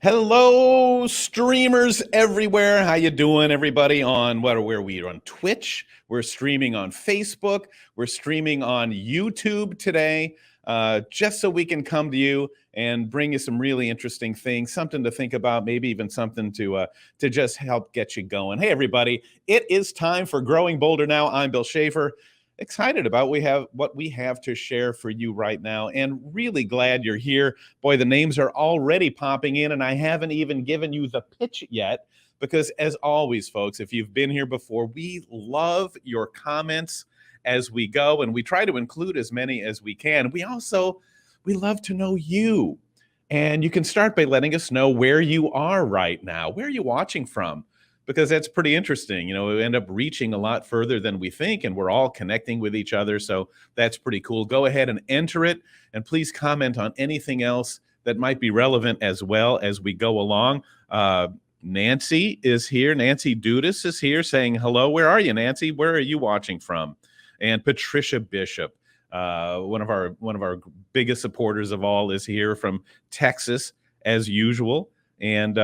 Hello, streamers everywhere. How you doing, everybody? Where are we? On Twitch. We're streaming on Facebook. We're streaming on YouTube today, just so we can come to you and bring you some really interesting things, something to think about, maybe even something to just help get you going. Hey, everybody! It is time for Growing Bolder Now. I'm Bill Schaefer. Excited about what we have to share for you right now, and really glad you're here. Boy, the names are already popping in, and I haven't even given you the pitch yet, because as always, folks, if you've been here before, we love your comments as we go, and we try to include as many as we can. We love to know you, and you can start by letting us know where you are right now. Where are you watching from? Because that's pretty interesting. We end up reaching a lot further than we think, and we're all connecting with each other. So that's pretty cool. Go ahead and enter it, and please comment on anything else that might be relevant as well as we go along. Nancy is here. Nancy Dudas is here saying hello. Where are you, Nancy? Where are you watching from? And Patricia Bishop, one of our biggest supporters of all, is here from Texas as usual. And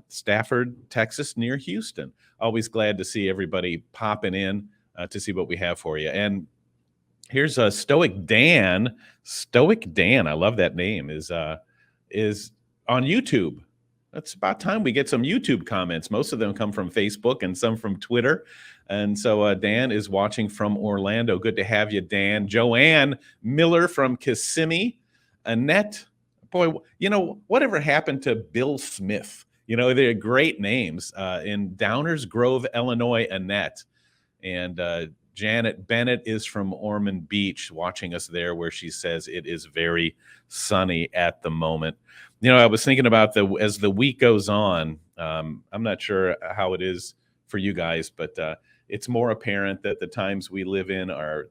Stafford, Texas, near Houston. Always glad to see everybody popping in to see what we have for you. And here's Stoic Dan. Stoic Dan, I love that name, is on YouTube. It's about time we get some YouTube comments. Most of them come from Facebook and some from Twitter. And so Dan is watching from Orlando. Good to have you, Dan. Joanne Miller from Kissimmee. Annette. Boy, whatever happened to Bill Smith? They're great names. In Downers Grove, Illinois, Annette. And Janet Bennett is from Ormond Beach, watching us there, where she says it is very sunny at the moment. I was thinking about as the week goes on, I'm not sure how it is for you guys, but it's more apparent that the times we live in are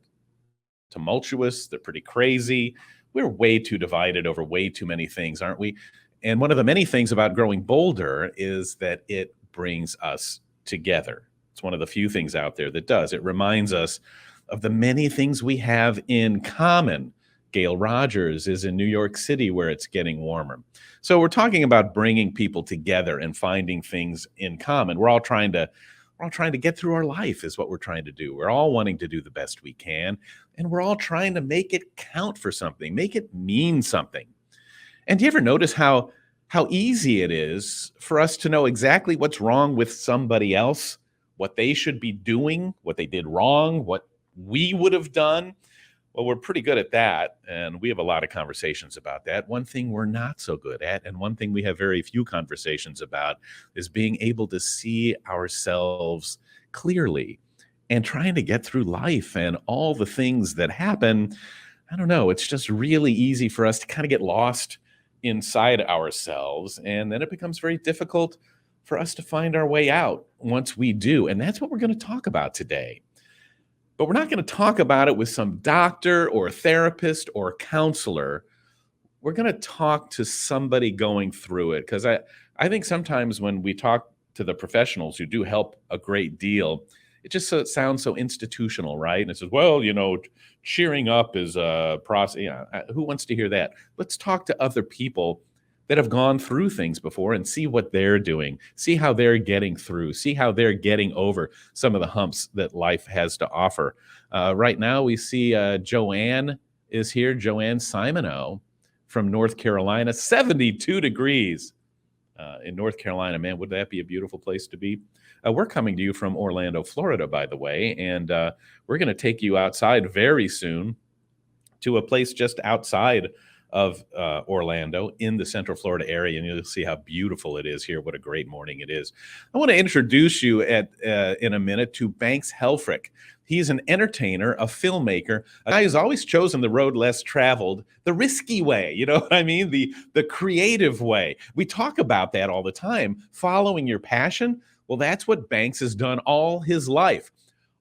tumultuous. They're pretty crazy. We're way too divided over way too many things, aren't we? And one of the many things about Growing Bolder is that it brings us together. It's one of the few things out there that does. It reminds us of the many things we have in common. Gail Rogers is in New York City, where it's getting warmer. So we're talking about bringing people together and finding things in common. We're all trying to get through our life, is what we're trying to do. We're all wanting to do the best we can, and we're all trying to make it count for something, make it mean something. And do you ever notice how easy it is for us to know exactly what's wrong with somebody else, what they should be doing, what they did wrong, what we would have done? Well, we're pretty good at that, and we have a lot of conversations about that. One thing we're not so good at, and one thing we have very few conversations about, is being able to see ourselves clearly and trying to get through life and all the things that happen. I don't know, it's just really easy for us to kind of get lost inside ourselves, and then it becomes very difficult for us to find our way out once we do. And that's what we're going to talk about today. But we're not going to talk about it with some doctor or therapist or counselor. We're going to talk to somebody going through it, because I think sometimes when we talk to the professionals who do help a great deal, it just sounds so institutional, right? And it says, well, cheering up is a process. Who wants to hear that? Let's talk to other people that have gone through things before and see what they're doing, see how they're getting through, see how they're getting over some of the humps that life has to offer. Right now, we see Joanne is here, Joanne Simoneau from North Carolina, 72 degrees in North Carolina. Man, would that be a beautiful place to be? We're coming to you from Orlando, Florida, by the way, and we're going to take you outside very soon to a place just outside of Orlando in the Central Florida area, and you'll see how beautiful it is here. What a great morning it is. I want to introduce you in a minute to Banks Helfrich. He's an entertainer, a filmmaker, a guy who's always chosen the road less traveled, the risky way, you know what I mean? The creative way. We talk about that all the time, following your passion. Well, that's what Banks has done all his life.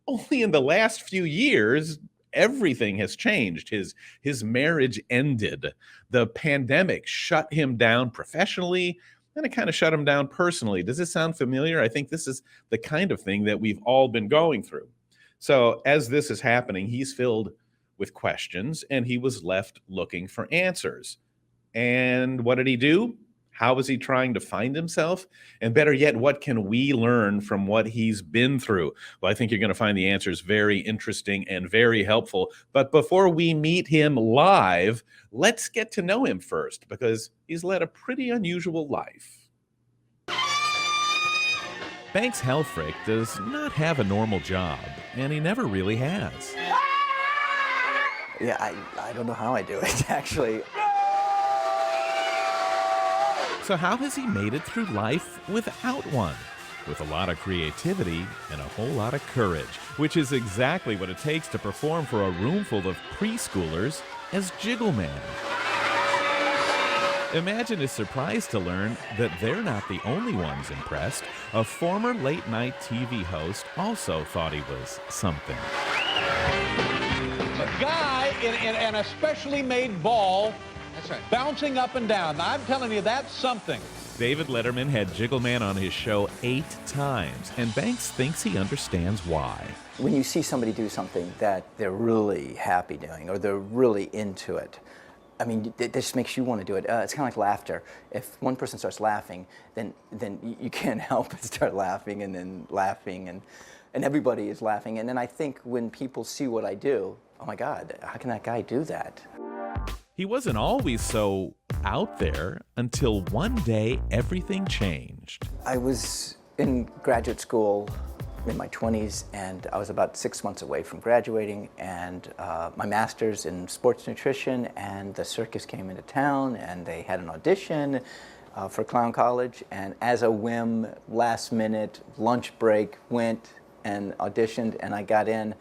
Only in the last few years, everything has changed. His marriage ended. The pandemic shut him down professionally, and it kind of shut him down personally. Does this sound familiar? I think this is the kind of thing that we've all been going through. So as this is happening, he's filled with questions, and he was left looking for answers. And what did he do? How is he trying to find himself? And better yet, what can we learn from what he's been through? Well, I think you're going to find the answers very interesting and very helpful. But before we meet him live, let's get to know him first because he's led a pretty unusual life. Banks Helfrich does not have a normal job, and he never really has. Yeah, I don't know how I do it, actually. So how has he made it through life without one? With a lot of creativity and a whole lot of courage, which is exactly what it takes to perform for a room full of preschoolers as Jiggle Man. Imagine his surprise to learn that they're not the only ones impressed. A former late-night TV host also thought he was something. A guy in an especially made ball, that's right, bouncing up and down. Now, I'm telling you, that's something. David Letterman had Jiggle Man on his show 8 times, and Banks thinks he understands why. When you see somebody do something that they're really happy doing or they're really into it, I mean, it just makes you want to do it. It's kind of like laughter. If one person starts laughing, then you can't help but start laughing and everybody is laughing. And then I think when people see what I do, oh my God, how can that guy do that? He wasn't always so out there until one day everything changed. I was in graduate school in my 20s, and I was about 6 months away from graduating, and my master's in sports nutrition, and the circus came into town, and they had an audition for clown college, and as a whim, last minute, lunch break, went and auditioned, and I got in.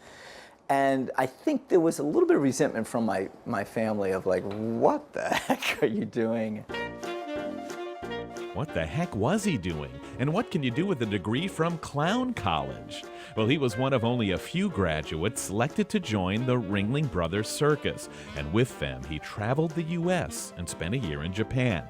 And I think there was a little bit of resentment from my family of like, what the heck are you doing? What the heck was he doing? And what can you do with a degree from clown college? Well, he was one of only a few graduates selected to join the Ringling Brothers Circus, and with them he traveled the U.S. and spent a year in Japan.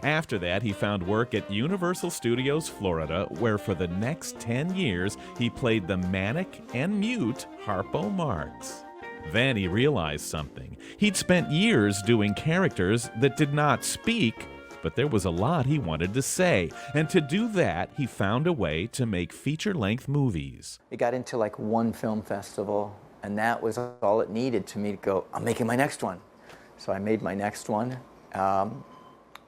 After that, he found work at Universal Studios Florida, where for the next 10 years he played the manic and mute Harpo Marx. Then he realized something. He'd spent years doing characters that did not speak, but there was a lot he wanted to say, and to do that, he found a way to make feature-length movies. It got into like one film festival, and that was all it needed to me to go, I'm making my next one. So I made my next one,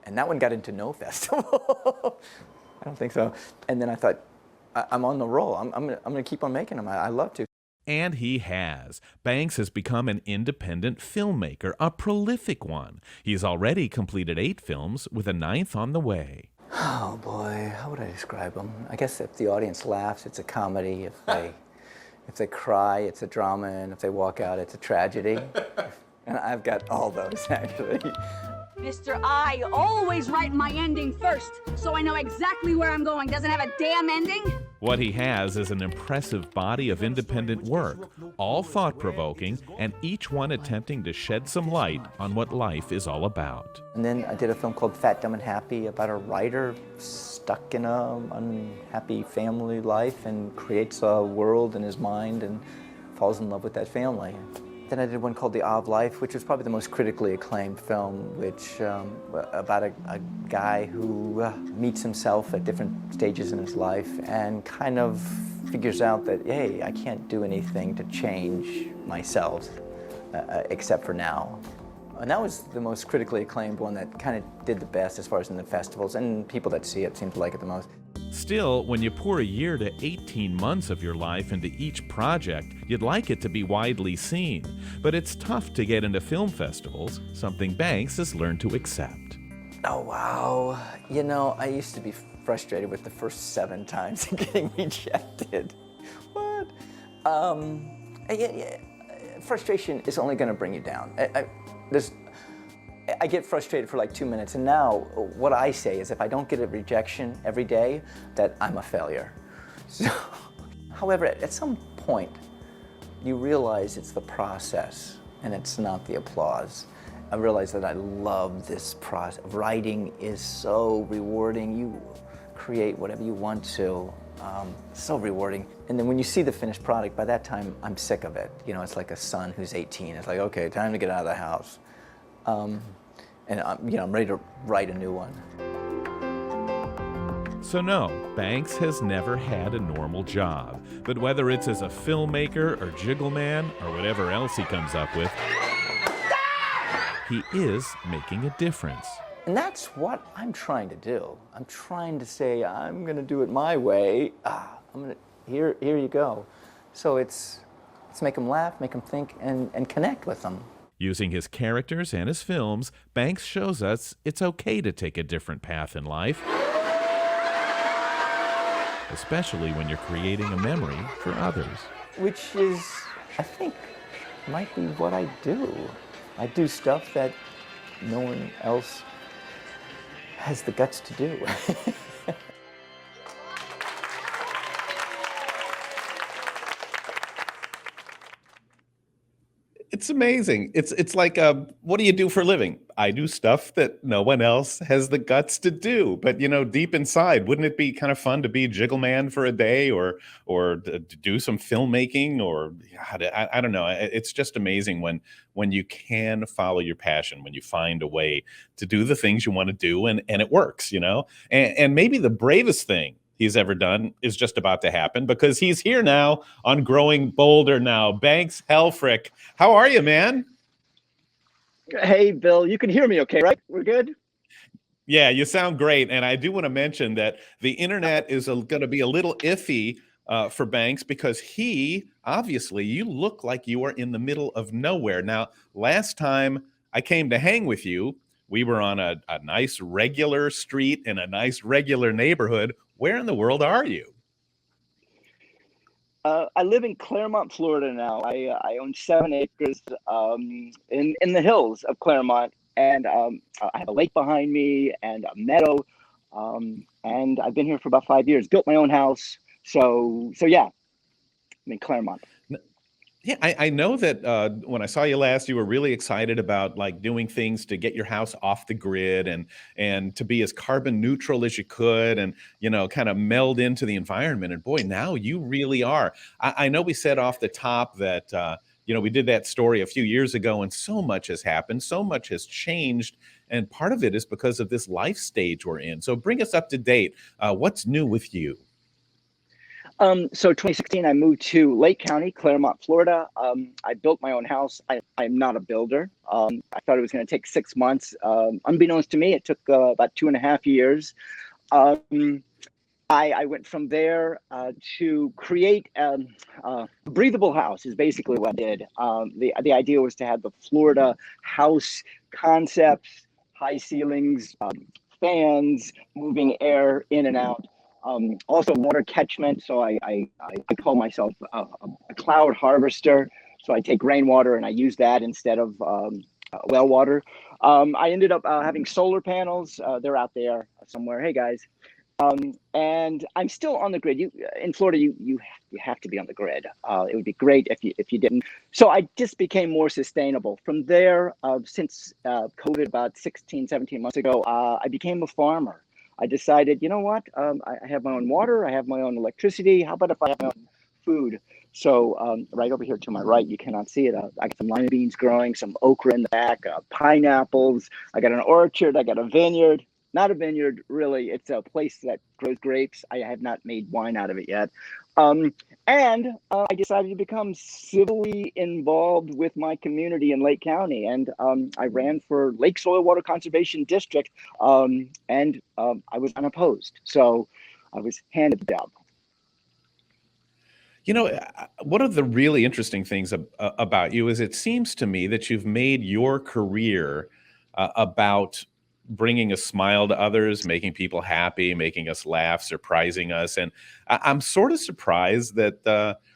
and that one got into no festival. I don't think so. And then I thought, I'm on the roll. I'm gonna keep on making them. I love to. And he has. Banks has become an independent filmmaker, a prolific one. He's already completed 8 films, with a 9th on the way. Oh boy, how would I describe them? I guess if the audience laughs, it's a comedy. If they cry, it's a drama. And if they walk out, it's a tragedy. And I've got all those, actually. Mr. I always write my ending first, so I know exactly where I'm going. Doesn't have a damn ending? What he has is an impressive body of independent work, all thought-provoking, and each one attempting to shed some light on what life is all about. And then I did a film called Fat, Dumb, and Happy about a writer stuck in an unhappy family life and creates a world in his mind and falls in love with that family. Then I did one called The Awe of Life, which was probably the most critically acclaimed film, which about a guy who meets himself at different stages in his life and kind of figures out that, hey, I can't do anything to change myself except for now. And that was the most critically acclaimed one that kind of did the best as far as in the festivals, and people that see it seem to like it the most. Still, when you pour a year to 18 months of your life into each project, you'd like it to be widely seen. But it's tough to get into film festivals, something Banks has learned to accept. Oh, wow. You know, I used to be frustrated with the first 7 times getting rejected. What? Frustration is only going to bring you down. I get frustrated for like 2 minutes, and now what I say is if I don't get a rejection every day, that I'm a failure. So, however, at some point, you realize it's the process and it's not the applause. I realize that I love this process. Writing is so rewarding. You create whatever you want to. So rewarding. And then when you see the finished product, by that time, I'm sick of it. You know, it's like a son who's 18. It's like, okay, time to get out of the house. And I'm ready to write a new one. So no, Banks has never had a normal job. But whether it's as a filmmaker or jiggle man or whatever else he comes up with, he is making a difference. And that's what I'm trying to do. I'm trying to say, I'm going to do it my way. Here you go. So it's make them laugh, make them think, and connect with them. Using his characters and his films, Banks shows us it's okay to take a different path in life, especially when you're creating a memory for others. Which is, I think, might be what I do. I do stuff that no one else has the guts to do. It's amazing. It's like, what do you do for a living? I do stuff that no one else has the guts to do. But, you know, deep inside, wouldn't it be kind of fun to be jiggle man for a day, or to do some filmmaking, or I don't know. It's just amazing when you can follow your passion, when you find a way to do the things you want to do, and it works, you know. And maybe the bravest thing he's ever done is just about to happen, because he's here now on Growing Bolder Now. Banks Helfrich, how are you, man? Hey, Bill, you can hear me okay, right? We're good? Yeah, you sound great. And I do want to mention that the internet is going to be a little iffy for Banks, because obviously, you look like you are in the middle of nowhere. Now, last time I came to hang with you, we were on a nice regular street in a nice regular neighborhood. Where in the world are you? I live in Claremont, Florida now. I own 7 acres in the hills of Claremont, and I have a lake behind me and a meadow, and I've been here for about 5 years. Built my own house, so yeah, I'm in Claremont. Yeah, I know that when I saw you last, you were really excited about like doing things to get your house off the grid and to be as carbon neutral as you could, and, you know, kind of meld into the environment. And boy, now you really are. I know we said off the top that you know, we did that story a few years ago, and so much has happened, so much has changed, and part of it is because of this life stage we're in. So bring us up to date. What's new with you? So 2016, I moved to Lake County, Claremont, Florida. I built my own house. I'm not a builder. I thought it was going to take 6 months. Unbeknownst to me, it took about 2.5 years. I went from there to create a breathable house is basically what I did. The idea was to have the Florida house concepts, high ceilings, fans, moving air in and out. Also water catchment. So I call myself a cloud harvester. So I take rainwater and I use that instead of well water. I ended up having solar panels. They're out there somewhere. Hey guys. And I'm still on the grid. In Florida, you have to be on the grid. It would be great if you didn't. So I just became more sustainable. From there, since COVID about 16, 17 months ago, I became a farmer. I decided, you know what? I have my own water. I have my own electricity. How about if I have my own food? So right over here to my right, you cannot see it. I got some lima beans growing, some okra in the back, pineapples. I got an orchard. I got a vineyard. Not a vineyard, really. It's a place that grows grapes. I have not made wine out of it yet. And I decided to become civilly involved with my community in Lake County. And I ran for Lake Soil Water Conservation District, and I was unopposed. So I was handed the job. You know, one of the really interesting things about you is it seems to me that you've made your career about bringing a smile to others, making people happy, making us laugh, surprising us. And I'm sort of surprised that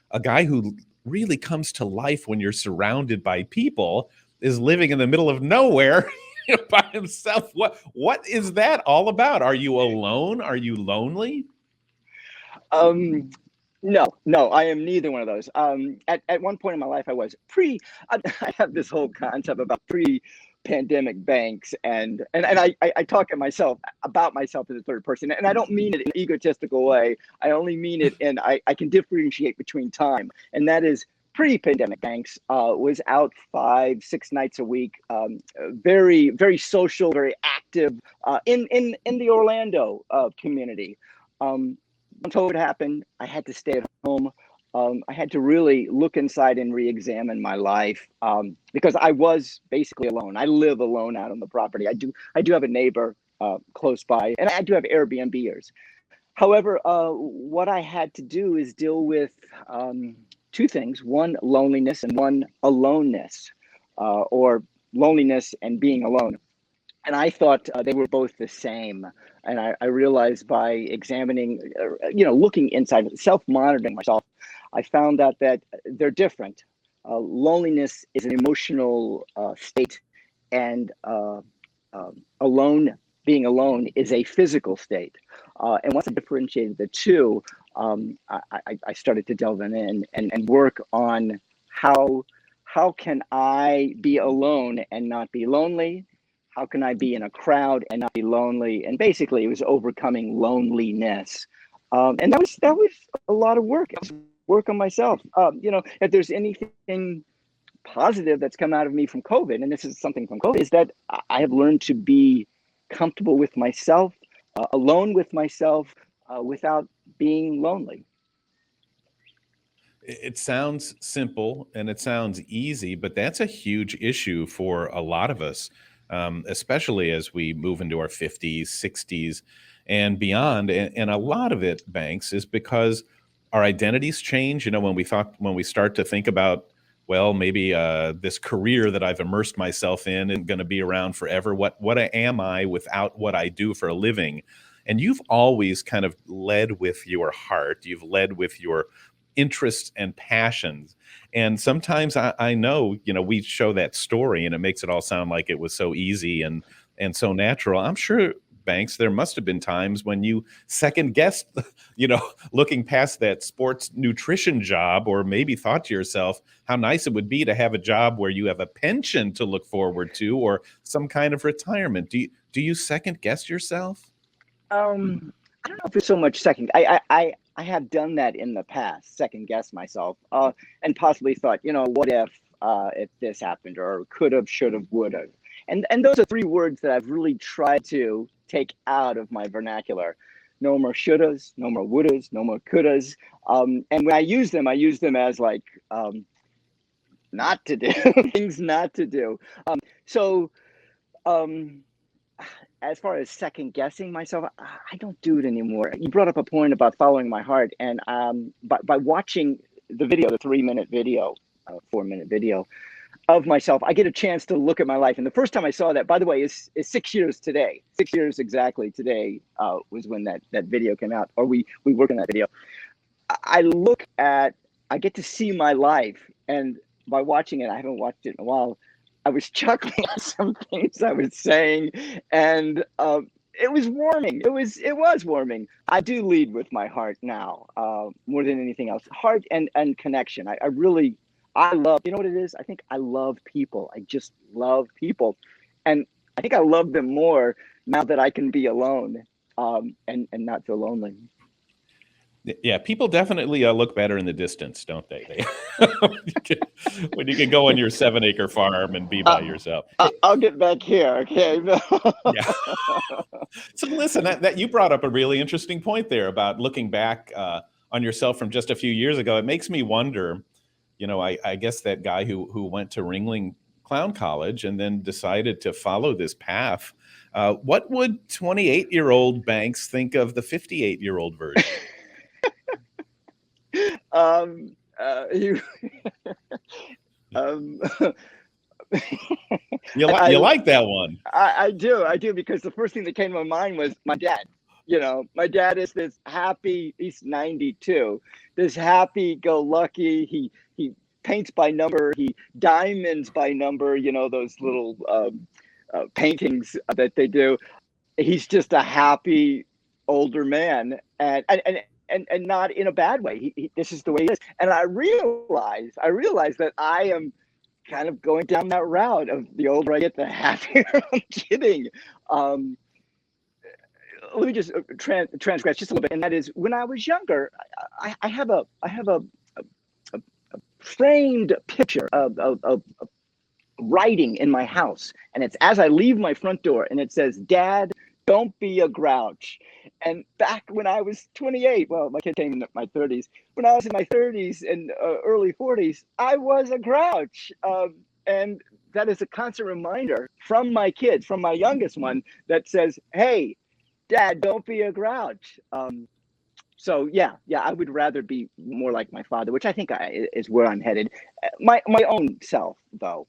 a guy who really comes to life when you're surrounded by people is living in the middle of nowhere by himself. What is that all about? Are you alone? Are you lonely? No, I am neither one of those. At one point in my life, I was I have this whole concept about pre-pandemic Banks, and I talk about myself as a third person, and I don't mean it in an egotistical way. I only mean it in I can differentiate between time, and that is pre-pandemic Banks was out 5-6 nights a week, very very social, very active in the Orlando community. Once COVID happened, I had to stay at home. I had to really look inside and re-examine my life because I was basically alone. I live alone out on the property. I do have a neighbor close by, and I do have Airbnbers. However, what I had to do is deal with two things: one, loneliness, and one, aloneness, or loneliness and being alone. And I thought they were both the same. And I realized by examining, looking inside, self-monitoring myself, I found out that they're different. Loneliness is an emotional state, and being alone is a physical state. And once I differentiated the two, I started to delve in and work on how can I be alone and not be lonely? How can I be in a crowd and not be lonely? And basically, it was overcoming loneliness, and that was a lot of work. It was work on myself. If there's anything positive that's come out of me from COVID, and this is something from COVID, is that I have learned to be comfortable with myself, alone with myself, without being lonely. It sounds simple and it sounds easy, but that's a huge issue for a lot of us, especially as we move into our 50s, 60s, and beyond. And a lot of it, Banks, is because our identities change. When we start to think about, well, maybe this career that I've immersed myself in isn't going to be around forever. What am I without what I do for a living? And you've always kind of led with your heart. You've led with your interests and passions. And sometimes I know, we show that story and it makes it all sound like it was so easy and so natural. I'm sure, Banks, there must have been times when you second guessed, looking past that sports nutrition job, or maybe thought to yourself how nice it would be to have a job where you have a pension to look forward to or some kind of retirement. Do you second guess yourself? I don't know if it's so much second. I have done that in the past, second guess myself, and possibly thought, what if this happened, or could have, should have, would have. And those are three words that I've really tried to take out of my vernacular. No more shouldas, no more wouldas, no more couldas. And when I use them as like not to do, things not to do. As far as second guessing myself, I don't do it anymore. You brought up a point about following my heart, and by watching the video, the 3-minute video, 4-minute video of myself, I get a chance to look at my life. And the first time I saw that, by the way, is 6 years today. 6 years exactly today was when that video came out, or we worked on that video. I get to see my life, and by watching it, I haven't watched it in a while, I was chuckling at some things I was saying, and it was warming. It was warming. I do lead with my heart now, more than anything else. Heart and connection. I love, you know what it is? I think I love people. I just love people. And I think I love them more now that I can be alone and not feel lonely. Yeah, people definitely look better in the distance, don't they? When you can go on your 7-acre farm and be by yourself. I'll get back here, okay? Yeah. So listen, that you brought up a really interesting point there about looking back on yourself from just a few years ago. It makes me wonder, I guess that guy who went to Ringling Clown College and then decided to follow this path. What would 28-year-old Banks think of the 58-year-old version? You like that one? I do, because the first thing that came to my mind was my dad. My dad is this happy, he's 92, this happy-go-lucky, he paints by number, he diamonds by number, those little paintings that they do. He's just a happy older man, and not in a bad way. This is the way he is. And I realized that I am kind of going down that route of the older I get, the happier I'm getting. Let me just transgress just a little bit, and that is, when I was younger, I have a framed picture of writing in my house, and it's as I leave my front door, and it says, "Dad, Don't be a grouch. And back when I was 28, well, my kid came in my 30s. When I was in my 30s and early 40s, I was a grouch. And that is a constant reminder from my kids, from my youngest one, that says, hey, Dad, don't be a grouch. So yeah, I would rather be more like my father, which I think is where I'm headed. My own self, though.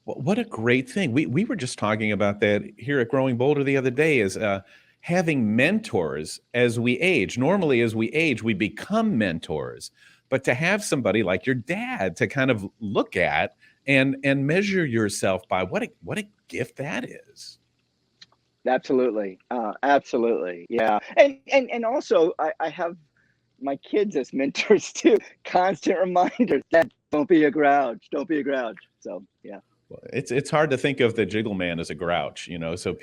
Well, what a great thing. We were just talking about that here at Growing Bolder the other day, is having mentors as we age. Normally, as we age, we become mentors. But to have somebody like your dad to kind of look at and measure yourself by, what a gift that is. Absolutely, absolutely, yeah. And also, I have my kids as mentors too. Constant reminders that don't be a grouch, don't be a grouch. So yeah. Well, it's hard to think of the Jiggle Man as a grouch, So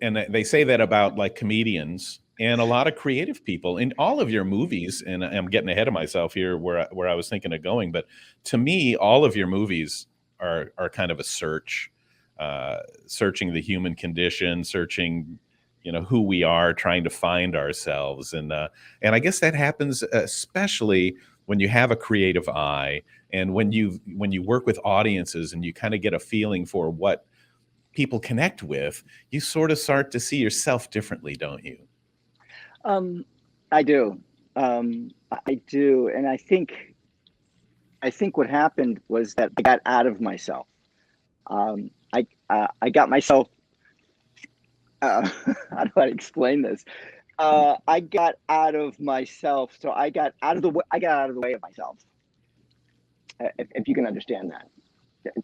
and they say that about like comedians and a lot of creative people in all of your movies. And I'm getting ahead of myself here, where I was thinking of going, but to me, all of your movies are kind of a searching the human condition, searching, who we are, trying to find ourselves, and I guess that happens especially when you have a creative eye, and when you work with audiences and you kind of get a feeling for what people connect with, you sort of start to see yourself differently, don't you? I do. I do, and I think what happened was that I got out of myself. I got myself. How do I explain this? I got out of myself, so I got out of the way of myself. If you can understand that.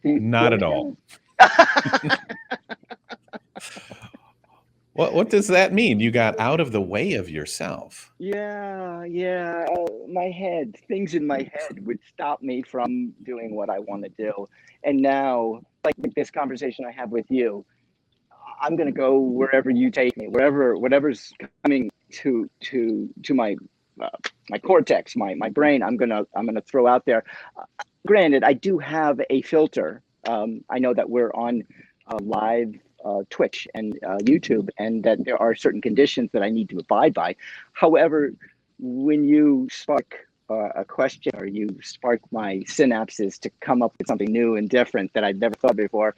Not at all. What does that mean? You got out of the way of yourself? Yeah. My head, things in my head would stop me from doing what I want to do. And now, like this conversation I have with you, I'm going to go wherever you take me, whatever's coming to my my cortex, my brain. I'm gonna throw out there. Granted, I do have a filter. I know that we're on live Twitch and YouTube, and that there are certain conditions that I need to abide by. However, when you spark a question, or you spark my synapses to come up with something new and different that I'd never thought before,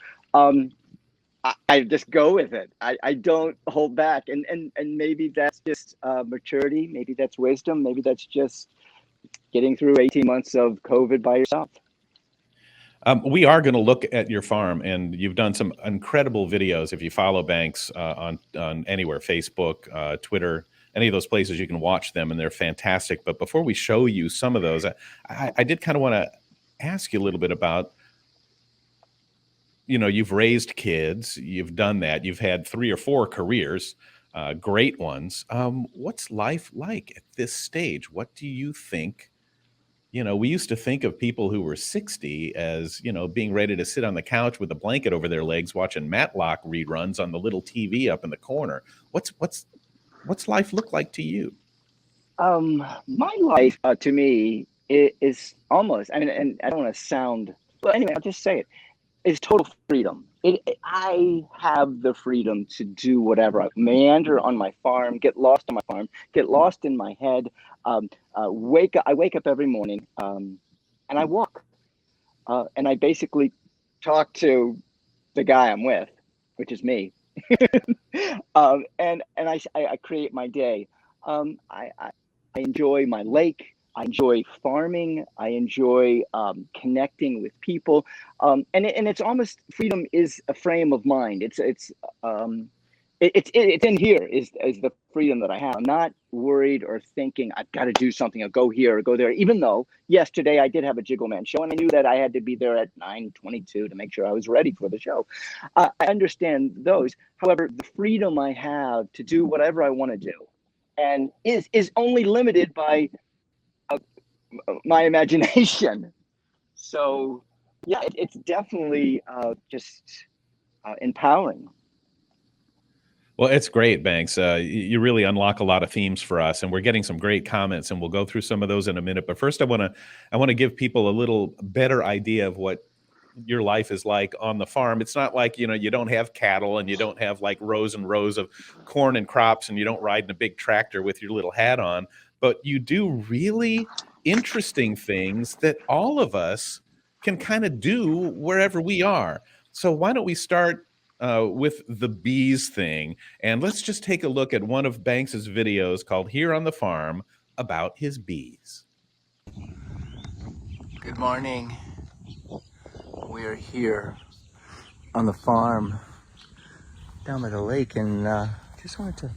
I just go with it. I don't hold back, and maybe that's just maturity. Maybe that's wisdom. Maybe that's just getting through 18 months of COVID by yourself. We are going to look at your farm, and you've done some incredible videos. If you follow Banks on anywhere, Facebook, Twitter, any of those places, you can watch them, and they're fantastic. But before we show you some of those, I did kind of want to ask you a little bit about, you've raised kids, you've done that, you've had 3 or 4 careers, great ones. What's life like at this stage? What do you think? We used to think of people who were 60 as, being ready to sit on the couch with a blanket over their legs, watching Matlock reruns on the little TV up in the corner. What's life look like to you? My life, to me, is almost, and I don't want to sound, but anyway, I'll just say it. Is total freedom. I have the freedom to do whatever. I meander on my farm, get lost on my farm, get lost in my head. I wake up every morning, and I walk, and I basically talk to the guy I'm with, which is me, and I create my day. I enjoy my lake. I enjoy farming. I enjoy connecting with people, and it's almost, freedom is a frame of mind. It's in here is the freedom that I have. I'm not worried or thinking I've got to do something or go here or go there. Even though yesterday I did have a Jiggle Man show, and I knew that I had to be there at 9:22 to make sure I was ready for the show. I understand those. However, the freedom I have to do whatever I want to do, and is only limited by my imagination. So yeah, it's definitely just empowering. Well, it's great, Banks. You really unlock a lot of themes for us, and we're getting some great comments, and we'll go through some of those in a minute. But first, I want to give people a little better idea of what your life is like on the farm. It's not like, you know, you don't have cattle and you don't have like rows and rows of corn and crops and you don't ride in a big tractor with your little hat on, but you do really interesting things that all of us can kind of do wherever we are. So why don't we start with the bees thing? And let's just take a look at one of Banks's videos called Here on the Farm about his bees. Good morning. We are here on the farm down by the lake, and just wanted to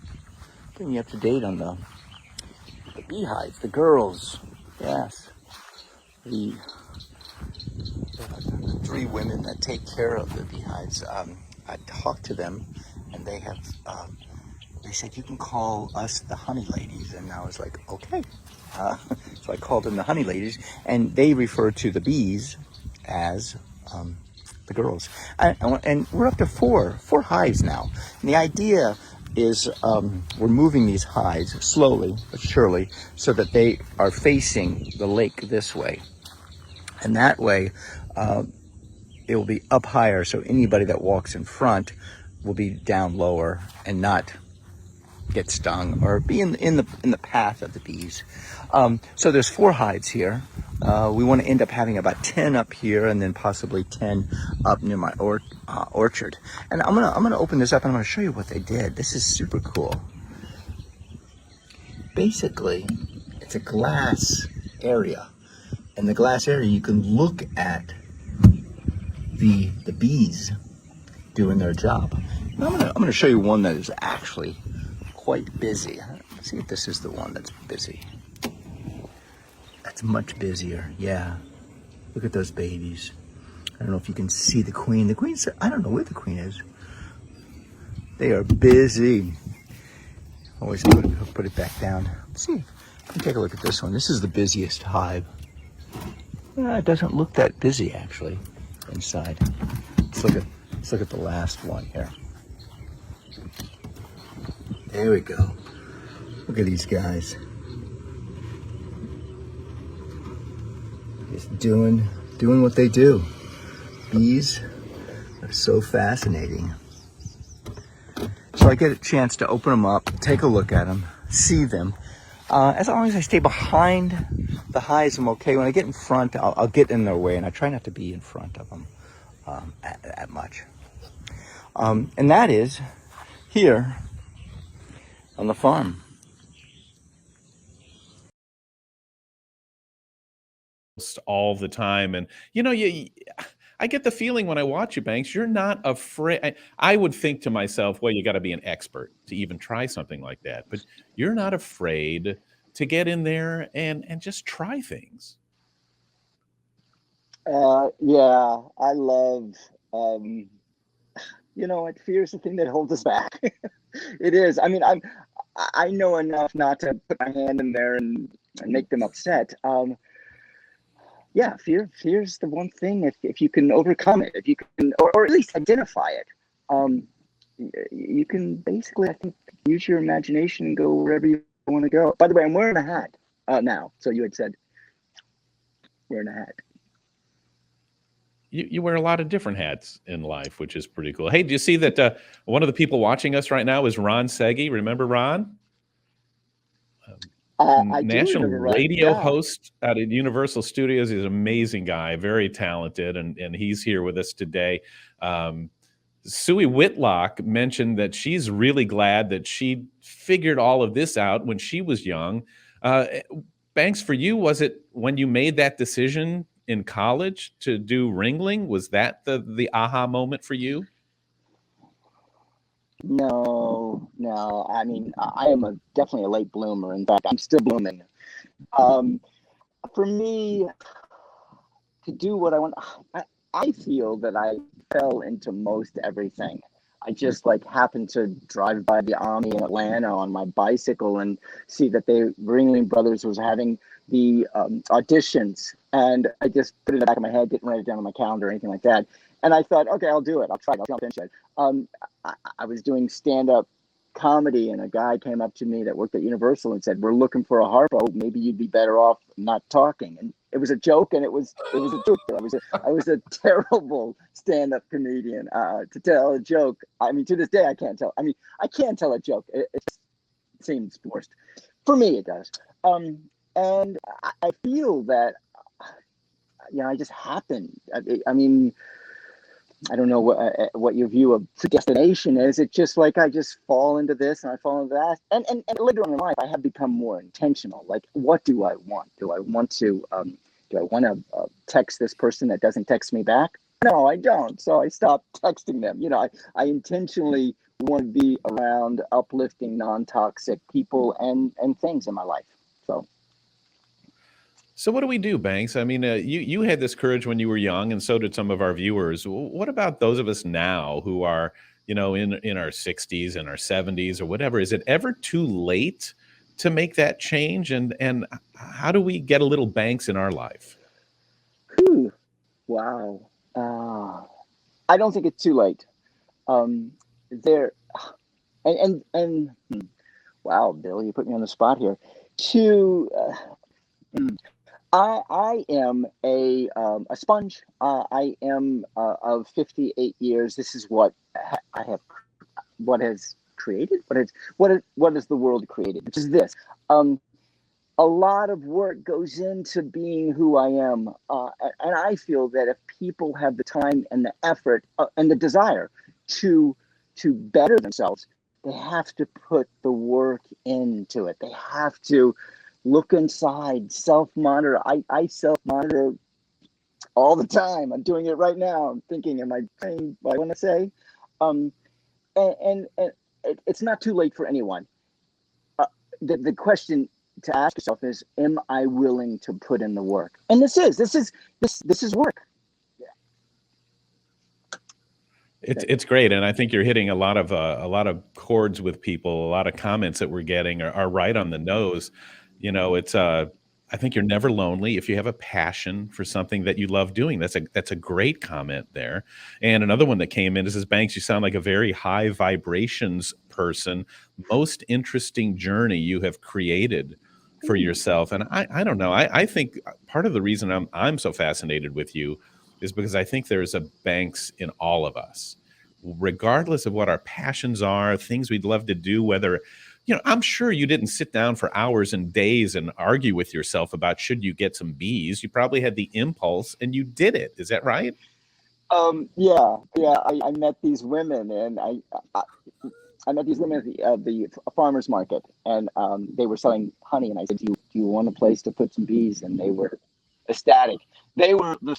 bring you up to date on the beehives, the girls. Yes, the 3 women that take care of the beehives. I talked to them, and they have they said, you can call us the honey ladies. And I was like, okay. So I called them the honey ladies, and they refer to the bees as the girls. And we're up to four hives now. And the idea is we're moving these hives slowly but surely so that they are facing the lake this way. And that way, it will be up higher, so anybody that walks in front will be down lower and not get stung or be in the path of the bees. So there's 4 hives here. We want to end up having about 10 up here, and then possibly 10 up near my orchard. And I'm gonna open this up, and I'm gonna show you what they did. This is super cool. Basically, it's a glass area. In the glass area, you can look at the bees doing their job. Now I'm gonna show you one that is actually quite busy. Let's see if this is the one that's busy. That's much busier. Yeah. Look at those babies. I don't know if you can see the queen. The queen's, I don't know where the queen is. They are busy. Always put it back down. Let's see. Let me take a look at this one. This is the busiest hive. It doesn't look that busy actually inside. Let's look at the last one here. There we go. Look at these guys. Just doing what they do. Bees are so fascinating. So I get a chance to open them up, take a look at them, see them. As long as I stay behind the hives, I'm okay. When I get in front, I'll get in their way, and I try not to be in front of them that much. And that is here on the farm. All the time. And, you know, I get the feeling when I watch you, Banks, you're not afraid. I would think to myself, well, you got to be an expert to even try something like that. But you're not afraid to get in there and just try things. Yeah, I love, you know, fear is the thing that holds us back. It is. I mean, I know enough not to put my hand in there and make them upset. Yeah, fear's the one thing. If you can overcome it, if you can, or at least identify it, you can basically, I think, use your imagination and go wherever you want to go. By the way, I'm wearing a hat now. So you had said wearing a hat. You wear a lot of different hats in life, which is pretty cool. Hey, do you see that one of the people watching us right now is Ron Seggy? Remember Ron? I National do radio host out at Universal Studios. He's an amazing guy, very talented, and he's here with us today. Suey Whitlock mentioned that she's really glad that she figured all of this out when she was young. Banks, for you, was it when you made that decision in college to do Ringling? Was that the aha moment for you? No. I mean, I am definitely a late bloomer. In fact, I'm still blooming. For me, to do what I want, I feel that I fell into most everything. I just happened to drive by the Omni in Atlanta on my bicycle and see that Ringling Brothers was having the auditions, and I just put it in the back of my head, didn't write it down on my calendar or anything like that. And I thought, okay, I'll do it. I'll try it. I'll jump into it. I was doing stand-up comedy, and a guy came up to me that worked at Universal and said, "We're looking for a Harpo. Maybe you'd be better off not talking." And it was a joke, and it was a joke. I was a terrible stand-up comedian to tell a joke. I mean, to this day, I can't tell. I mean, I can tell a joke. It seems forced. For me, it does. And I feel that, I just happen. I mean, I don't know what your view of predestination is. It's just like I just fall into this and I fall into that. And later on in life, I have become more intentional. Like, what do I want? Do I want to text this person that doesn't text me back? No, I don't. So I stopped texting them. I intentionally want to be around uplifting, non-toxic people and things in my life. So what do we do, Banks? I mean, you had this courage when you were young, and so did some of our viewers. What about those of us now who are, in our 60s and our 70s or whatever? Is it ever too late to make that change? And how do we get a little Banks in our life? Whew. Wow. I don't think it's too late. Wow, Bill, you put me on the spot here. I am a sponge. I am of 58 years. This is what I have. What has created? What has the world created? Which is this. A lot of work goes into being who I am, and I feel that if people have the time and the effort and the desire to better themselves, they have to put the work into it. They have to look inside, self-monitor. I self-monitor all the time. I'm doing it right now. I'm thinking, am I saying what I want to say? And it's not too late for anyone. The question to ask yourself is, am I willing to put in the work? And this is work. It's great, and I think you're hitting a lot of chords with people. A lot of comments that we're getting are right on the nose. I think you're never lonely if you have a passion for something that you love doing. That's a great comment there. And another one that came in says, Banks, you sound like a very high vibrations person. Most interesting journey you have created for yourself. And I don't know. I think part of the reason I'm so fascinated with you is because I think there's a Banks in all of us, regardless of what our passions are, things we'd love to do, whether I'm sure you didn't sit down for hours and days and argue with yourself about should you get some B's. You probably had the impulse and you did it. Is that right? Yeah. I met these women, and I met these women at the farmer's market, and they were selling honey. And I said, do you want a place to put some bees? And they were ecstatic. They were the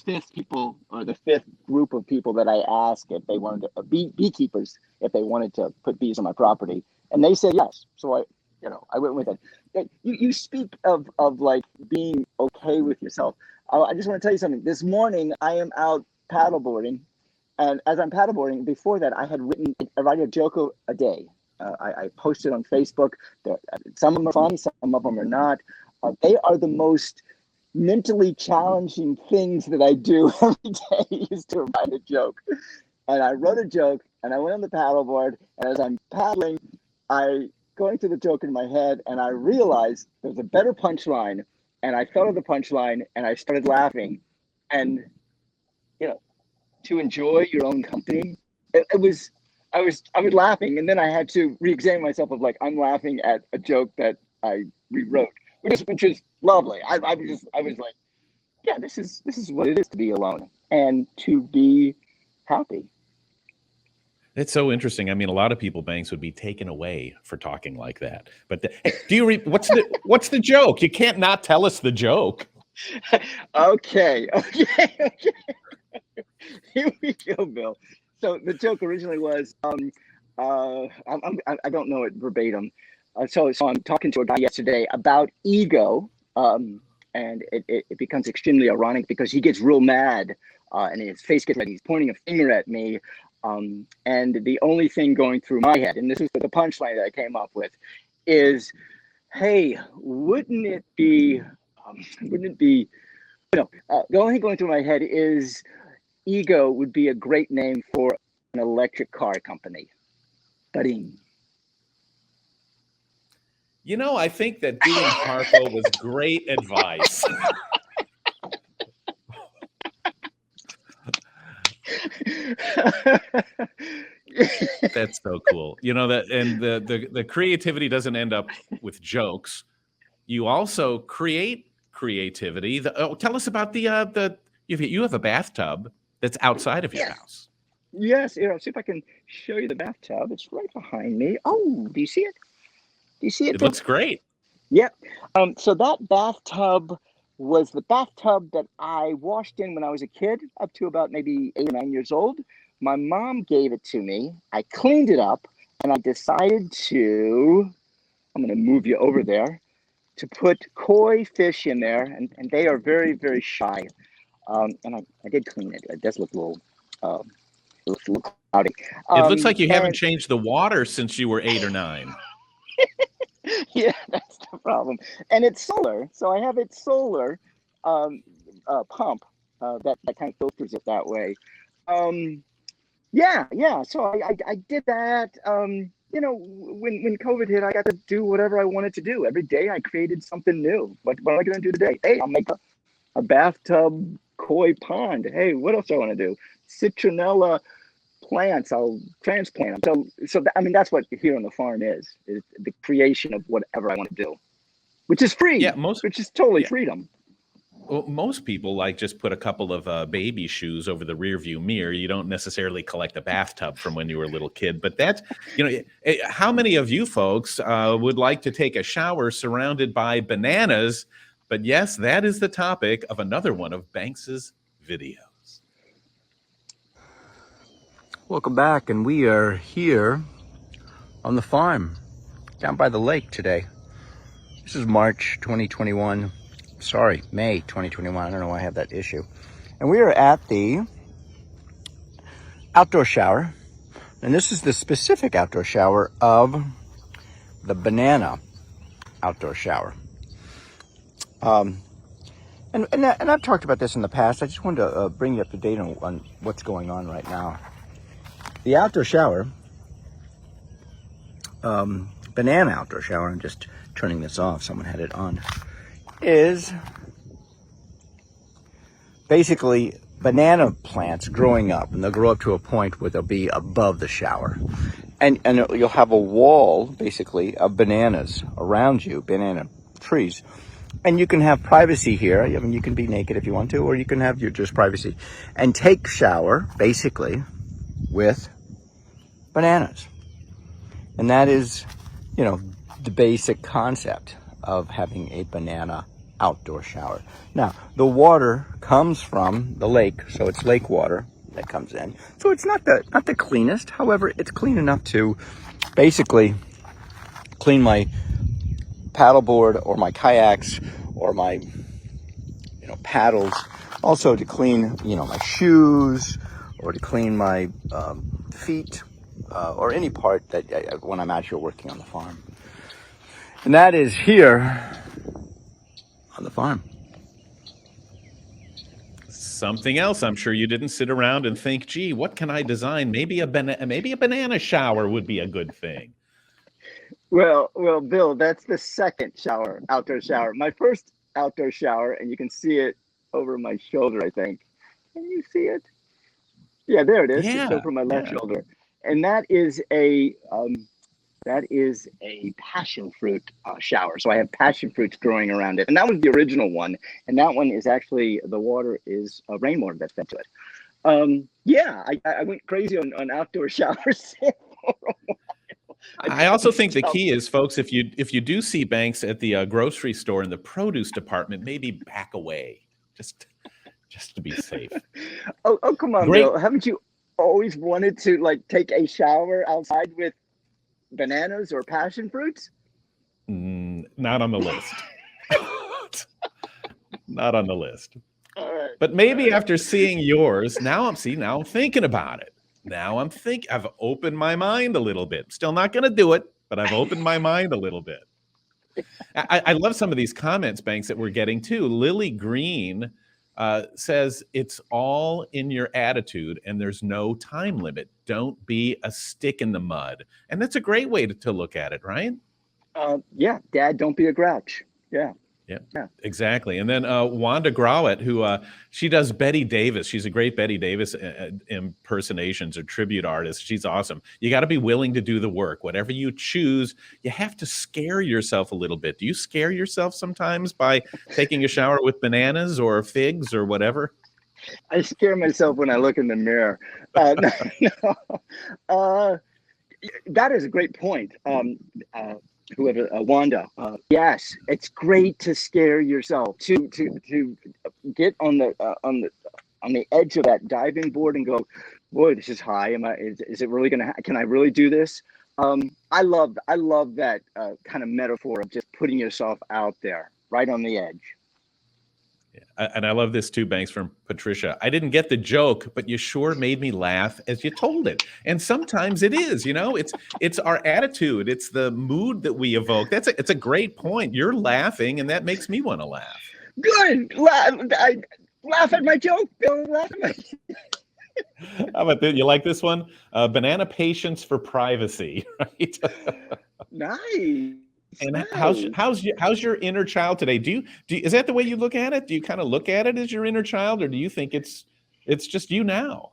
fifth group of people that I asked if they wanted to, beekeepers, if they wanted to put bees on my property. And they said yes. So I went with it. You speak of like being okay with yourself. I just want to tell you something. This morning I am out paddleboarding, and as I'm paddleboarding, before that I write a joke a day. I posted on Facebook. Some of them are funny, some of them are not. They are the most mentally challenging things that I do every day is to write a joke. And I wrote a joke, and I went on the paddleboard, and as I'm paddling, I going through the joke in my head, and I realized there's a better punchline, and I thought of the punchline, and I started laughing. And to enjoy your own company, I was laughing, and then I had to re-examine myself of like, I'm laughing at a joke that I rewrote, which is lovely. I was like, yeah, this is what it is to be alone and to be happy. It's so interesting. I mean, a lot of people, Banks, would be taken away for talking like that. But what's the joke? You can't not tell us the joke. Okay. Here we go, Bill. So the joke originally was, I don't know it verbatim. So I'm talking to a guy yesterday about ego, and it becomes extremely ironic because he gets real mad, and his face gets red. He's pointing a finger at me. And the only thing going through my head, and this is the punchline that I came up with, is, hey, wouldn't it be, the only thing going through my head is ego would be a great name for an electric car company. Ba-ding. You know, I think that doing Harpo was great advice. That's so cool. You know that, and the creativity doesn't end up with jokes. You also create creativity. Tell us about the you have a bathtub that's outside of your house. Yes, here, see if I can show you the bathtub. It's right behind me. Oh, do you see it? Do you see it, It Bill? looks great. Yep. So that bathtub was the bathtub that I washed in when I was a kid, up to about maybe 8 or 9 years old. My mom gave it to me. I cleaned it up, and I decided to, I'm going to move you over there, to put koi fish in there, and they are very, very shy. And I did clean it. It does look it looks a little cloudy. It looks like you haven't And changed the water since you were 8 or 9. yeah, that's the problem. And it's solar, so I have it solar um, pump that kind of filters it that way. Yeah. So I did that. You know, when COVID hit, I got to do whatever I wanted to do. Every day I created something new. What am I going to do today? Hey, I'll make a bathtub koi pond. Hey, what else do I want to do? Citronella plants, I'll transplant them. So I mean, that's what here on the farm is the creation of whatever I want to do, which is free, Yeah, which is totally freedom. Well, most people like just put a couple of baby shoes over the rear view mirror. You don't necessarily collect a bathtub from when you were a little kid, but that's, you know, how many of you folks would like to take a shower surrounded by bananas? But yes, that is the topic of another one of Banks's videos. Welcome back, and we are here on the farm down by the lake today. This is March 2021. Sorry, May 2021. I don't know why I have that issue. And we are at the outdoor shower. And this is the specific outdoor shower of the banana outdoor shower. And I've talked about this in the past. I just wanted to bring you up to date on what's going on right now. The outdoor shower, banana outdoor shower, I'm just turning this off, someone had it on, is basically banana plants growing up, and they'll grow up to a point where they'll be above the shower. And you'll have a wall, basically, of bananas around you, banana trees. And you can have privacy here. I mean, you can be naked if you want to, or you can have your just privacy. And take shower, basically, with bananas. And that is, you know, the basic concept of having a banana outdoor shower. Now, the water comes from the lake, so it's lake water that comes in. So it's not the cleanest. However, it's clean enough to basically clean my paddleboard or my kayaks or my, you know, paddles. Also to clean, you know, my shoes, or to clean my feet, or any part that when I'm out here working on the farm. And that is here on the farm. Something else, I'm sure you didn't sit around and think, gee, what can I design? Maybe a banana shower would be a good thing. Well, Bill, that's the second outdoor shower. My first outdoor shower, and you can see it over my shoulder, I think. Can you see it? Yeah, there it is. Yeah, it's over my left shoulder. And that is a passion fruit shower. So I have passion fruits growing around it. And that was the original one. And that one is actually, the water is rainwater that's fed to it. Yeah, I went crazy on outdoor showers for a while. I also think the key is, folks, if you do see Banks at the grocery store in the produce department, maybe back away, just to be safe. Oh, come on, Great. Bill. Haven't you always wanted to like take a shower outside with bananas or passion fruits? Not on the list. Not on the list. Right. But maybe after seeing yours, now I'm thinking about it. Now I've opened my mind a little bit. Still not going to do it, but I've opened my mind a little bit. I love some of these comments, Banks, that we're getting too. Lily Green says it's all in your attitude and there's no time limit. Don't be a stick in the mud. And that's a great way to look at it, right? Yeah, Dad, don't be a grouch. Yeah. Yeah, Yeah. exactly. And then Wanda Growett, who she does Betty Davis. She's a great Betty Davis impersonations or tribute artist. She's awesome. You got to be willing to do the work. Whatever you choose, you have to scare yourself a little bit. Do you scare yourself sometimes by taking a shower with bananas or figs or whatever? I scare myself when I look in the mirror. No, no. That is a great point. Whoever Wanda, yes, it's great to scare yourself to get on the edge of that diving board and go, boy, this is high. Is it really gonna? Can I really do this? I love that kind of metaphor of just putting yourself out there, right on the edge. And I love this too, Banks, from Patricia. I didn't get the joke, but you sure made me laugh as you told it. And sometimes it is, it's our attitude, it's the mood that we evoke. It's a great point. You're laughing, and that makes me want to laugh. Good. Laugh at my joke, Bill. Laugh at my. How about this? You like this one? Banana patience for privacy, right? Nice. And Nice. how's your inner child today? Is that the way you look at it? Do you kind of look at it as your inner child, or do you think it's just you now?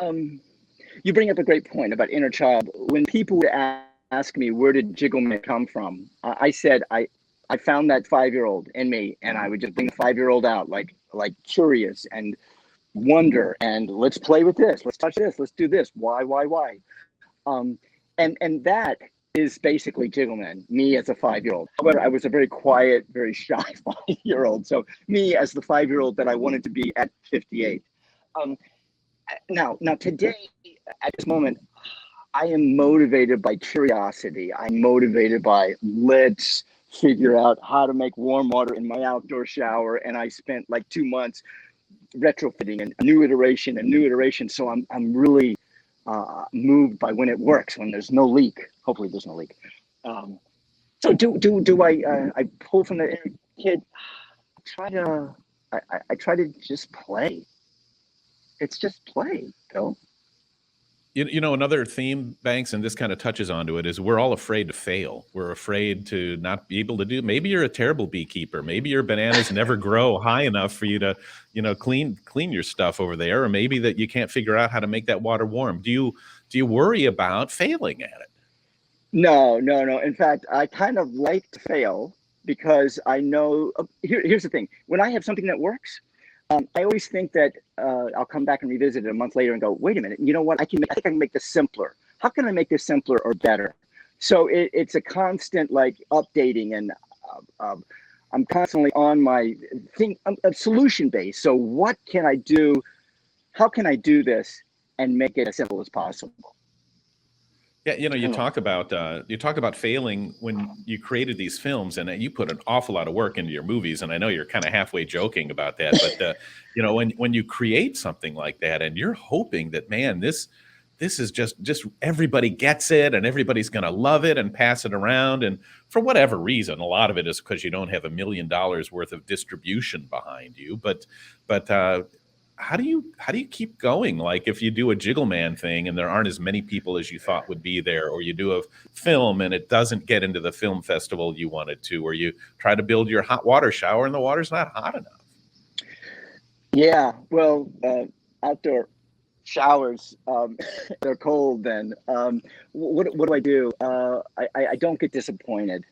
You bring up a great point about inner child. When people would ask me, where did Jiggleman come from? I said, I found that 5-year-old in me, and I would just bring the 5-year-old out, like curious and wonder, and let's play with this, let's touch this, let's do this. Why? And that is basically Jiggleman, me as a 5-year-old. However, I was a very quiet, very shy 5-year-old. So me as the 5-year-old that I wanted to be at 58. Now today, at this moment, I am motivated by curiosity. I'm motivated by let's figure out how to make warm water in my outdoor shower. And I spent like 2 months retrofitting a new iteration. So I'm really moved by when it works, when there's no leak. Hopefully there's no leak. So do I pull from the inner kid? I try to just play. It's just play, Bill. Another theme, Banks, and this kind of touches onto it, is we're all afraid to fail. We're afraid to not be able to do. Maybe you're a terrible beekeeper. Maybe your bananas never grow high enough for you to, clean your stuff over there, or maybe that you can't figure out how to make that water warm. Do you worry about failing at it? No. In fact, I kind of like to fail because I know. Here's the thing: when I have something that works, I always think that I'll come back and revisit it a month later and go, wait a minute, you know what? I think I can make this simpler. How can I make this simpler or better? So it's a constant updating, and I'm constantly on my thing, solution based. So what can I do? How can I do this and make it as simple as possible? Yeah, you talk about failing when you created these films, and you put an awful lot of work into your movies. And I know you're kind of halfway joking about that, but when you create something like that, and you're hoping that, man, this is just everybody gets it, and everybody's going to love it and pass it around. And for whatever reason, a lot of it is because you don't have $1 million worth of distribution behind you. But how do you keep going? Like if you do a Jiggleman thing and there aren't as many people as you thought would be there, or you do a film and it doesn't get into the film festival you wanted to, or you try to build your hot water shower and the water's not hot enough. Yeah, well, outdoor showers, they're cold then. What do I do? I don't get disappointed.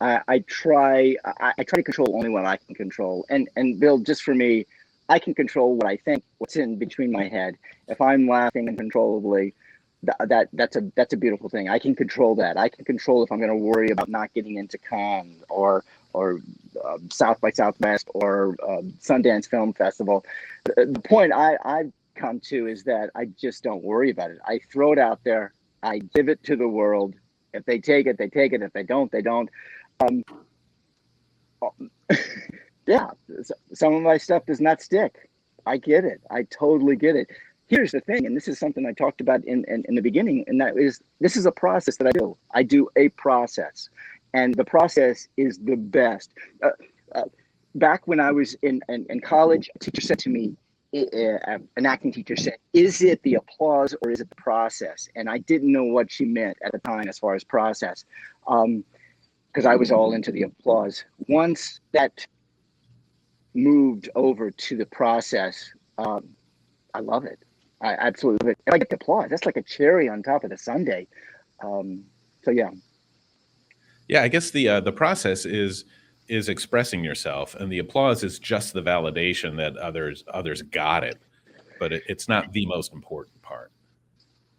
I try to control only what I can control. And Bill, just for me, I can control what I think, what's in between my head. If I'm laughing uncontrollably, that's a beautiful thing. I can control that. I can control if I'm going to worry about not getting into Cannes or South by Southwest or Sundance Film Festival. The point I've come to is that I just don't worry about it. I throw it out there. I give it to the world. If they take it, they take it. If they don't, they don't. Yeah, some of my stuff does not stick. I get it. I totally get it. Here's the thing, and this is something I talked about in the beginning, and that is, this is a process that I do. I do a process, and the process is the best. Back when I was in college, a teacher said to me, an acting teacher said, is it the applause or is it the process? And I didn't know what she meant at the time as far as process. because I was all into the applause. Once that moved over to the process, I love it. I absolutely love it. And I get the applause. That's like a cherry on top of the sundae. So yeah. Yeah, I guess the process is expressing yourself, and the applause is just the validation that others got it, but it's not the most important part.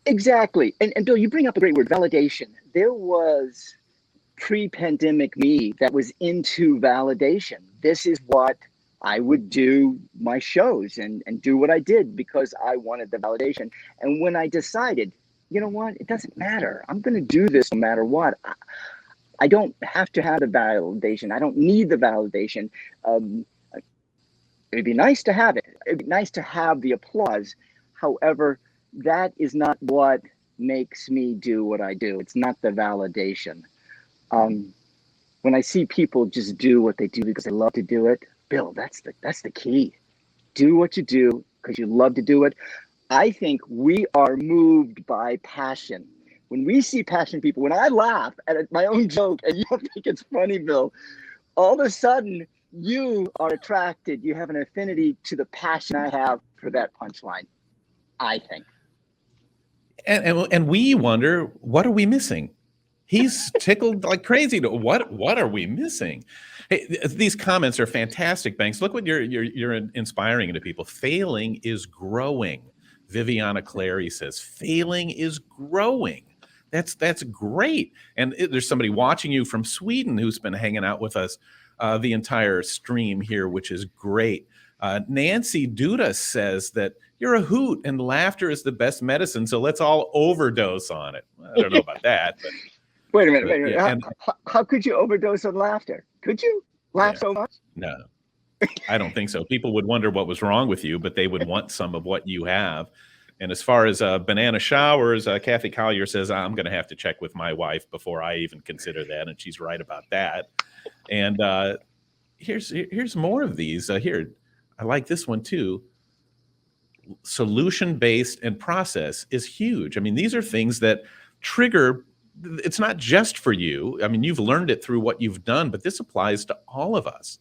Exactly. And Bill, you bring up a great word, validation. There was pre-pandemic me that was into validation. This is what I would do my shows and do what I did because I wanted the validation. And when I decided, you know what, it doesn't matter. I'm going to do this no matter what. I don't have to have the validation. I don't need the validation. It'd be nice to have it. It'd be nice to have the applause. However, that is not what makes me do what I do. It's not the validation. When I see people just do what they do because they love to do it, Bill, that's the key. Do what you do because you love to do it. I think we are moved by passion. When we see passionate people, when I laugh at my own joke and you don't think it's funny, Bill, all of a sudden you are attracted. You have an affinity to the passion I have for that punchline, I think. And we wonder, what are we missing? He's tickled like crazy. What are we missing? Hey, these comments are fantastic, Banks. Look what you're inspiring into people. Failing is growing. Viviana Clary says, failing is growing. That's great. And there's somebody watching you from Sweden who's been hanging out with us the entire stream here, which is great. Nancy Duda says that you're a hoot and laughter is the best medicine, so let's all overdose on it. I don't know about that, but Wait a minute. yeah, How could you overdose on laughter? Could you laugh so much? no, I don't think so. People would wonder what was wrong with you, but they would want some of what you have. And as far as banana showers, Kathy Collier says, I'm going to have to check with my wife before I even consider that. And she's right about that. And here's more of these. Here, I like this one too. Solution-based and process is huge. I mean, these are things that trigger. It's not just for you. I mean, you've learned it through what you've done, but this applies to all of us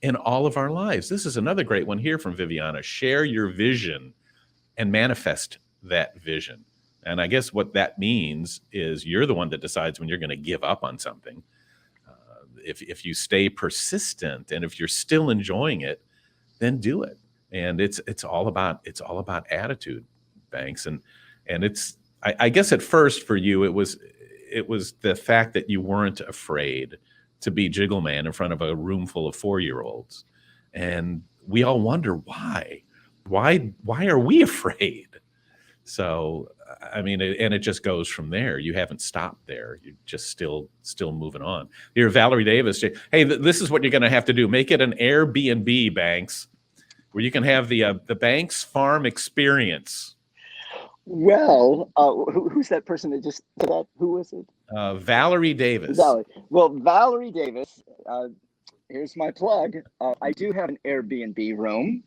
in all of our lives. This is another great one here from Viviana. Share your vision and manifest that vision. And I guess what that means is you're the one that decides when you're going to give up on something. If you stay persistent and if you're still enjoying it, then do it. And it's all about attitude, Banks. And it's I guess at first for you it was the fact that you weren't afraid to be Jiggle Man in front of a room full of 4-year-olds. And we all wonder why. Why are we afraid? So, I mean, it just goes from there. You haven't stopped there. You're just still moving on. Here, Valerie Davis. Hey, this is what you're going to have to do. Make it an Airbnb, Banks, where you can have the Banks Farm experience. Well, who's that person that just said that? Who was it? Valerie Davis. Valerie Davis. Here's my plug. I do have an Airbnb room.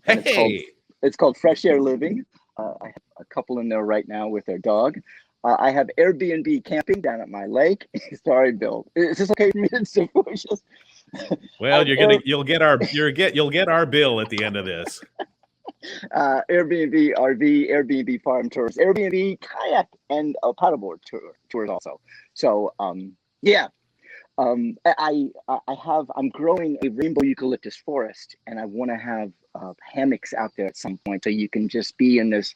Hey, it's called Fresh Air Living. I have a couple in there right now with their dog. I have Airbnb camping down at my lake. Sorry, Bill. Is this okay for me to say? Well, you'll get our bill at the end of this. Airbnb RV, Airbnb farm tours, Airbnb kayak, and paddleboard tours also. So yeah. I'm growing a rainbow eucalyptus forest, and I want to have hammocks out there at some point, so you can just be in this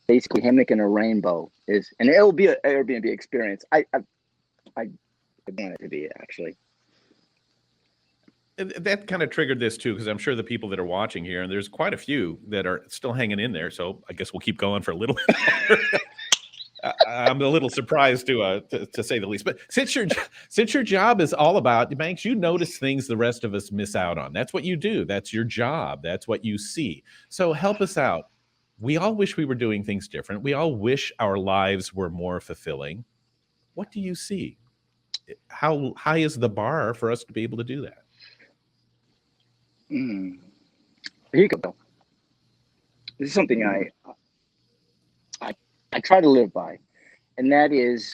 basically hammock and a rainbow and it'll be an Airbnb experience. I want it to be actually. That kind of triggered this too, because I'm sure the people that are watching here, and there's quite a few that are still hanging in there. So I guess we'll keep going for a little bit longer. I'm a little surprised to say the least. But since your job is all about Banks, you notice things the rest of us miss out on. That's what you do. That's your job. That's what you see. So help us out. We all wish we were doing things different. We all wish our lives were more fulfilling. What do you see? How high is the bar for us to be able to do that? Here you go, Bill. This is something I try to live by, and that is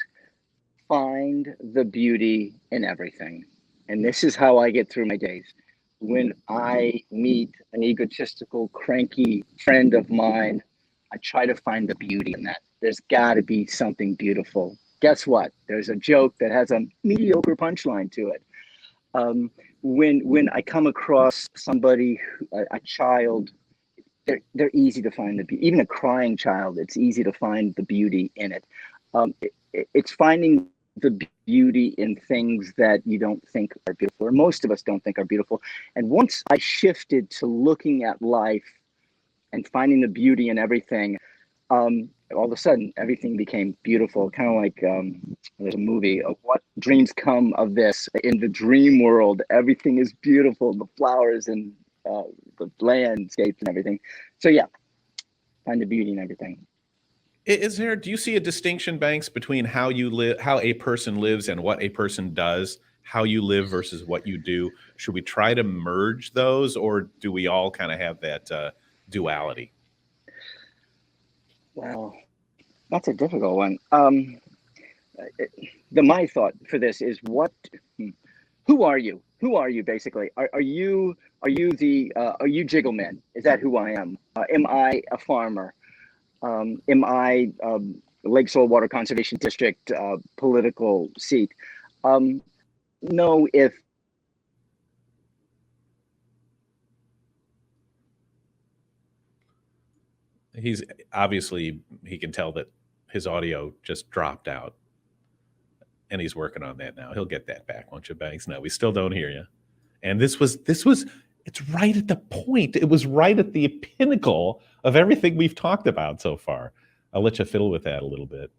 find the beauty in everything. And this is how I get through my days. When I meet an egotistical, cranky friend of mine, I try to find the beauty in that. There's got to be something beautiful. Guess what? There's a joke that has a mediocre punchline to it. When I come across somebody, a child, they're easy to find the beauty. Even a crying child, it's easy to find the beauty in it. It's finding the beauty in things that you don't think are beautiful, or most of us don't think are beautiful. And once I shifted to looking at life and finding the beauty in everything, all of a sudden everything became beautiful. Kind of like there's a movie of What Dreams Come of This. In the dream world, everything is beautiful, the flowers and the landscapes and everything. So yeah, find the beauty in everything. Do you see a distinction, Banks, between how you live, how a person lives and what a person does, how you live versus what you do? Should we try to merge those, or do we all kind of have that duality? Well, that's a difficult one. My thought for this is who are you? Who are you basically? Are you Jiggle Man? Is that who I am? Am I a farmer? Am I Lake Saltwater Conservation District political seat? No, if He's obviously, he can tell that his audio just dropped out, and he's working on that now. He'll get that back, won't you, Banks? No, we still don't hear you. And this was, it's right at the point. It was right at the pinnacle of everything we've talked about so far. I'll let you fiddle with that a little bit.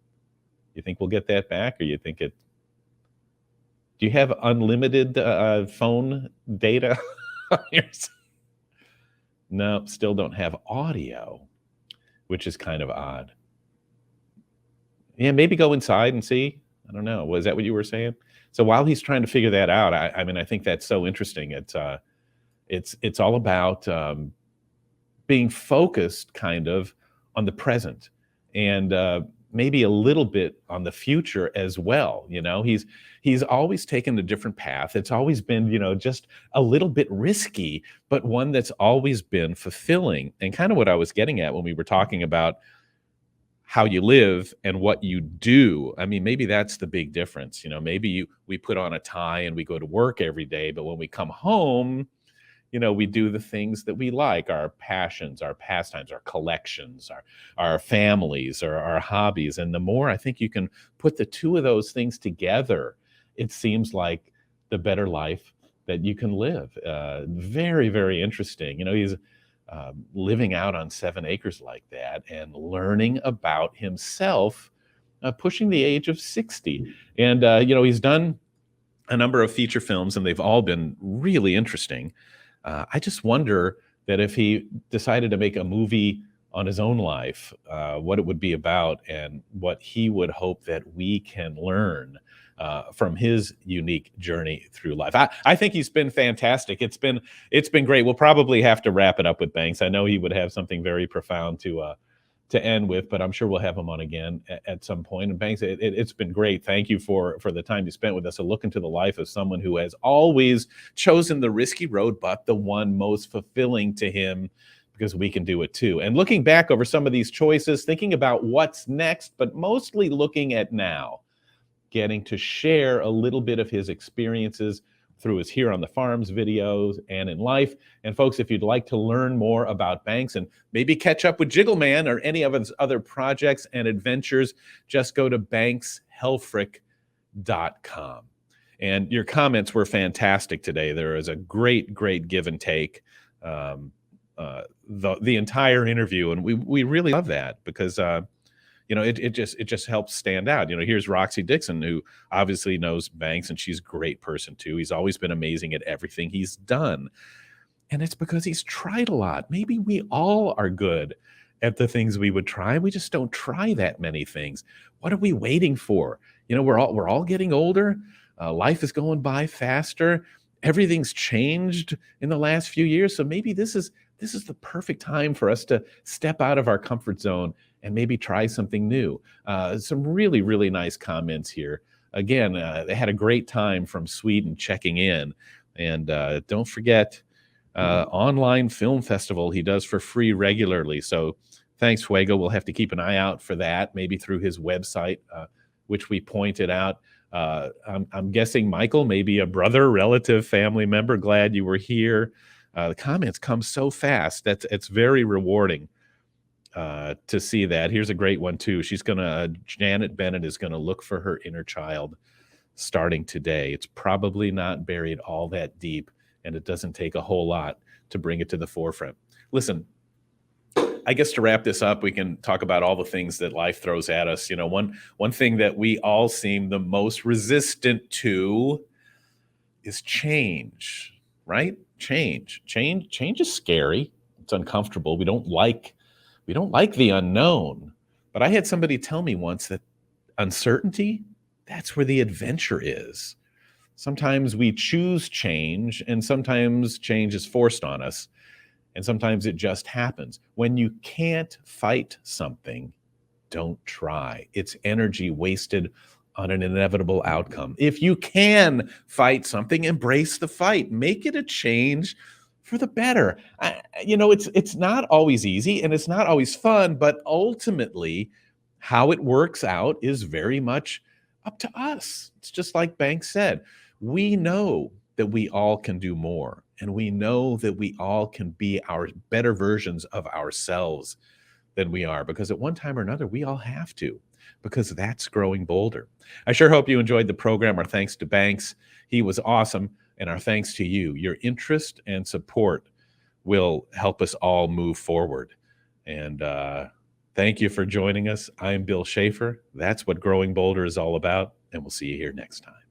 You think we'll get that back, or you think do you have unlimited phone data? No, still don't have audio, which is kind of odd. Yeah, maybe go inside and see. I don't know. Was that what you were saying? So while he's trying to figure that out, I mean, I think that's so interesting. It's all about being focused kind of on the present, and maybe a little bit on the future as well. You know, he's always taken a different path. It's always been, you know, just a little bit risky, but one that's always been fulfilling. And kind of what I was getting at when we were talking about how you live and what you do. I mean, maybe that's the big difference. You know, maybe we put on a tie and we go to work every day, but when we come home, you know, we do the things that we like, our passions, our pastimes, our collections, our families, or our hobbies. And the more I think you can put the two of those things together, it seems like the better life that you can live. Very, very interesting. You know, he's living out on 7 acres like that and learning about himself, pushing the age of 60. And, you know, he's done a number of feature films, and they've all been really interesting. I just wonder that if he decided to make a movie on his own life, what it would be about and what he would hope that we can learn from his unique journey through life. I think he's been fantastic. It's been great. We'll probably have to wrap it up with Banks. I know he would have something very profound to end with, but I'm sure we'll have him on again at some point. And Banks, it's been great. Thank you for the time you spent with us, a look into the life of someone who has always chosen the risky road, but the one most fulfilling to him, because we can do it too. And looking back over some of these choices, thinking about what's next, but mostly looking at now, getting to share a little bit of his experiences through his Here on the Farms videos and in life. And folks, if you'd like to learn more about Banks and maybe catch up with Jiggle Man or any of his other projects and adventures, just go to bankshelfrich.com. And your comments were fantastic today. There is a great give and take the entire interview. And we really love that because you know, it just helps stand out. You know, here's Roxy Dixon, who obviously knows Banks, and she's a great person too. He's always been amazing at everything he's done. And it's because he's tried a lot. Maybe we all are good at the things we would try. We just don't try that many things. What are we waiting for? You know, we're all getting older. Life is going by faster. Everything's changed in the last few years. So maybe this is the perfect time for us to step out of our comfort zone and maybe try something new. Some really nice comments here again, they had a great time from Sweden checking in. And don't forget, online film festival he does for free regularly. So thanks, Fuego. We'll have to keep an eye out for that, maybe through his website, which we pointed out. I'm guessing Michael, maybe a brother, relative, family member. Glad you were here. The comments come so fast. It's very rewarding to see that. Here's a great one too. Janet Bennett is gonna look for her inner child starting today. It's probably not buried all that deep, and it doesn't take a whole lot to bring it to the forefront. Listen, I guess to wrap this up, we can talk about all the things that life throws at us. You know, one thing that we all seem the most resistant to is change, right? Change is scary. It's uncomfortable. We don't like the unknown. But I had somebody tell me once that uncertainty, that's where the adventure is. Sometimes we choose change, and sometimes change is forced on us, and sometimes it just happens. When you can't fight something, don't try. It's energy wasted on an inevitable outcome. If you can fight something, embrace the fight. Make it a change for the better. It's not always easy and it's not always fun, but ultimately, how it works out is very much up to us. It's just like Banks said. We know that we all can do more, and we know that we all can be our better versions of ourselves than we are, because at one time or another, we all have to, because that's growing bolder. I sure hope you enjoyed the program. Our thanks to Banks. He was awesome. And our thanks to you. Your interest and support will help us all move forward. And thank you for joining us. I'm Bill Schaefer. That's what Growing Bolder is all about. And we'll see you here next time.